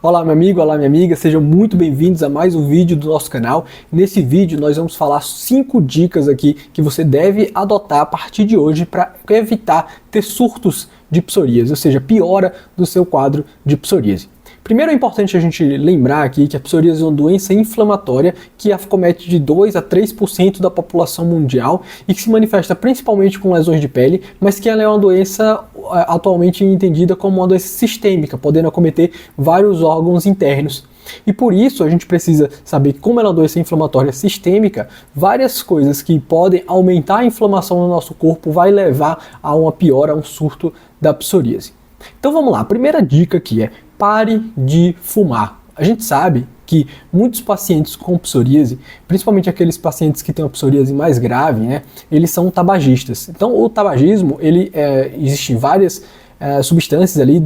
Olá meu amigo, olá minha amiga, sejam muito bem-vindos a mais um vídeo do nosso canal. Nesse vídeo nós vamos falar 5 dicas aqui que você deve adotar a partir de hoje para evitar ter surtos de psoríase, ou seja, piora do seu quadro de psoríase. Primeiro é importante a gente lembrar aqui que a psoríase é uma doença inflamatória que acomete de 2 a 3% da população mundial e que se manifesta principalmente com lesões de pele, mas que ela é uma doença atualmente entendida como uma doença sistêmica, podendo acometer vários órgãos internos. E por isso a gente precisa saber que, como ela é uma doença inflamatória sistêmica, várias coisas que podem aumentar a inflamação no nosso corpo vai levar a uma piora, a um surto da psoríase. Então vamos lá, a primeira dica aqui é: pare de fumar. A gente sabe que muitos pacientes com psoríase, principalmente aqueles pacientes que têm uma psoríase mais grave, né, eles são tabagistas. Então o tabagismo, existem várias substâncias ali,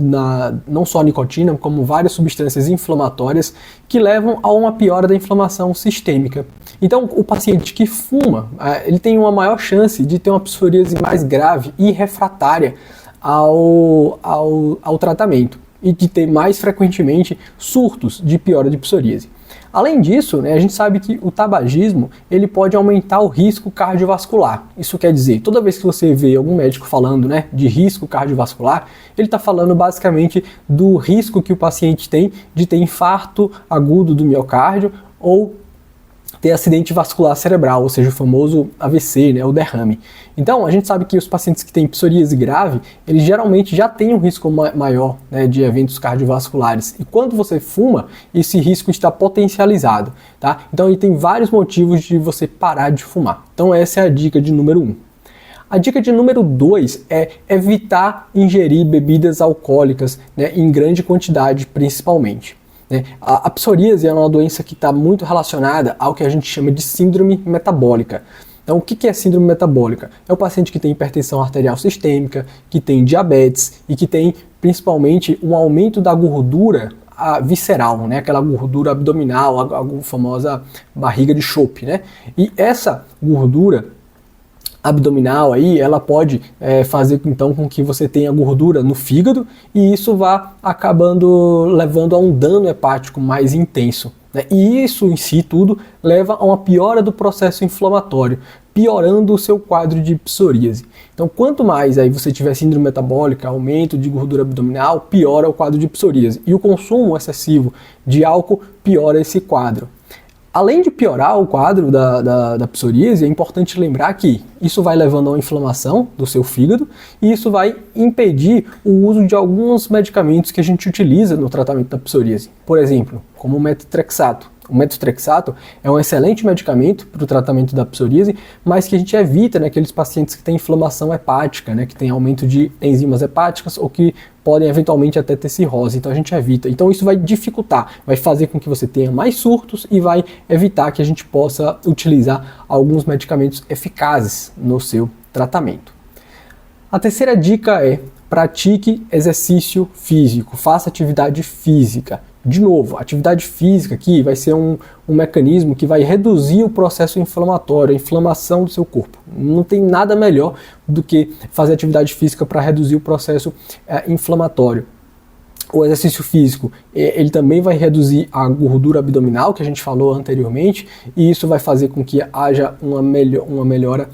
não só a nicotina, como várias substâncias inflamatórias que levam a uma piora da inflamação sistêmica. Então o paciente que fuma, ele tem uma maior chance de ter uma psoríase mais grave e refratária ao tratamento e de ter mais frequentemente surtos de piora de psoríase. Além disso, né, a gente sabe que o tabagismo ele pode aumentar o risco cardiovascular. Isso quer dizer, toda vez que você vê algum médico falando, né, de risco cardiovascular, ele está falando basicamente do risco que o paciente tem de ter infarto agudo do miocárdio ou ter acidente vascular cerebral, ou seja, o famoso AVC, né, o derrame. Então, a gente sabe que os pacientes que têm psoríase grave, eles geralmente já têm um risco maior, né, de eventos cardiovasculares. E quando você fuma, esse risco está potencializado, tá? Então, ele tem vários motivos de você parar de fumar. Então, essa é a dica de número 1. A dica de número 2 é evitar ingerir bebidas alcoólicas, né, em grande quantidade, principalmente. A psoríase é uma doença que está muito relacionada ao que a gente chama de síndrome metabólica. Então, o que é síndrome metabólica? É o paciente que tem hipertensão arterial sistêmica, que tem diabetes e que tem principalmente um aumento da gordura visceral, né? Aquela gordura abdominal, a famosa barriga de chope, né? E essa gordura abdominal aí, ela pode fazer então com que você tenha gordura no fígado e isso vá acabando levando a um dano hepático mais intenso, né? E isso em si tudo leva a uma piora do processo inflamatório, piorando o seu quadro de psoríase. Então quanto mais aí você tiver síndrome metabólica, aumento de gordura abdominal, piora o quadro de psoríase. E o consumo excessivo de álcool piora esse quadro. Além de piorar o quadro da psoríase, é importante lembrar que isso vai levando a uma inflamação do seu fígado e isso vai impedir o uso de alguns medicamentos que a gente utiliza no tratamento da psoríase. Por exemplo, como o metotrexato. O metotrexato é um excelente medicamento para o tratamento da psoríase, mas que a gente evita naqueles pacientes que têm inflamação hepática, né, que tem aumento de enzimas hepáticas ou que podem eventualmente até ter cirrose, então a gente evita. Então isso vai dificultar, vai fazer com que você tenha mais surtos e vai evitar que a gente possa utilizar alguns medicamentos eficazes no seu tratamento. A terceira dica é: pratique exercício físico, faça atividade física. De novo, a atividade física aqui vai ser um mecanismo que vai reduzir o processo inflamatório, a inflamação do seu corpo. Não tem nada melhor do que fazer atividade física para reduzir o processo inflamatório. O exercício físico, ele também vai reduzir a gordura abdominal, que a gente falou anteriormente, e isso vai fazer com que haja uma melhora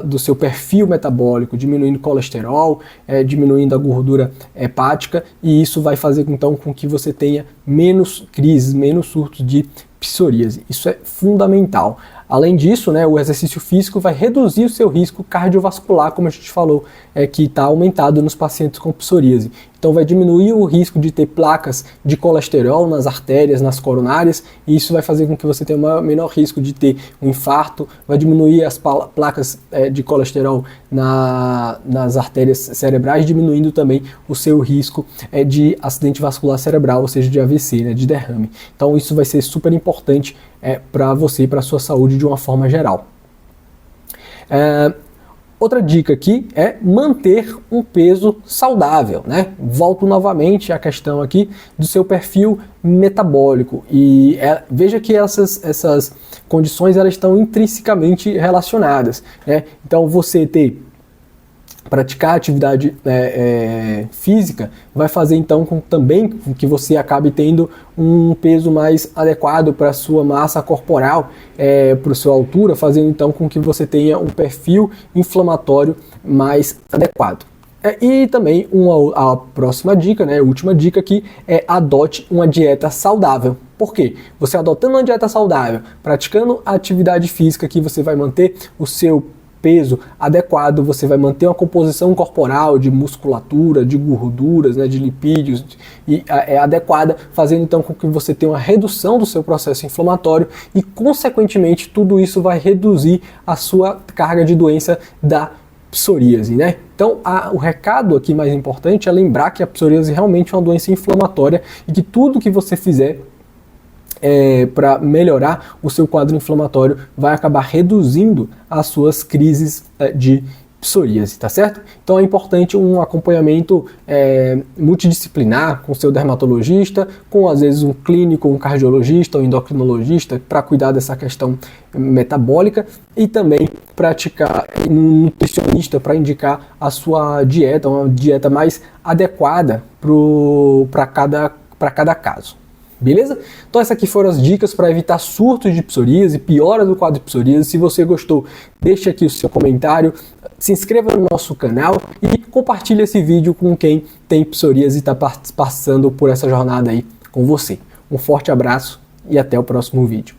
do seu perfil metabólico, diminuindo o colesterol, diminuindo a gordura hepática, e isso vai fazer então com que você tenha menos crises, menos surtos de psoríase. Isso é fundamental. Além disso, né, o exercício físico vai reduzir o seu risco cardiovascular, como a gente falou, que está aumentado nos pacientes com psoríase. Então vai diminuir o risco de ter placas de colesterol nas artérias, nas coronárias, e isso vai fazer com que você tenha um menor risco de ter um infarto, vai diminuir as placas de colesterol nas artérias cerebrais, diminuindo também o seu risco de acidente vascular cerebral, ou seja, de AVC, né, de derrame. Então isso vai ser super importante para você e para a sua saúde de uma forma geral. Outra dica aqui é manter um peso saudável, né? Volto novamente à questão aqui do seu perfil metabólico e veja que essas condições elas estão intrinsecamente relacionadas, né? Então você ter praticar atividade física vai fazer então também com que você acabe tendo um peso mais adequado para a sua massa corporal, para a sua altura, fazendo então com que você tenha um perfil inflamatório mais adequado. E também a próxima dica, a última dica aqui, é adote uma dieta saudável. Por quê? Você adotando uma dieta saudável, praticando atividade física, que você vai manter o seu peso adequado, você vai manter uma composição corporal de musculatura, de gorduras, de lipídios adequada, fazendo então com que você tenha uma redução do seu processo inflamatório e, consequentemente, tudo isso vai reduzir a sua carga de doença da psoríase, Então, o recado aqui mais importante é lembrar que a psoríase realmente é uma doença inflamatória e que tudo que você fizer para melhorar o seu quadro inflamatório vai acabar reduzindo as suas crises de psoríase, tá certo? Então é importante um acompanhamento multidisciplinar com seu dermatologista, com às vezes um clínico, um cardiologista, um endocrinologista para cuidar dessa questão metabólica e também praticar um nutricionista para indicar a sua dieta, uma dieta mais adequada para cada caso. Beleza? Então essas aqui foram as dicas para evitar surtos de psoríase, piora do quadro de psoríase. Se você gostou, deixe aqui o seu comentário, se inscreva no nosso canal e compartilhe esse vídeo com quem tem psoríase e está passando por essa jornada aí com você. Um forte abraço e até o próximo vídeo.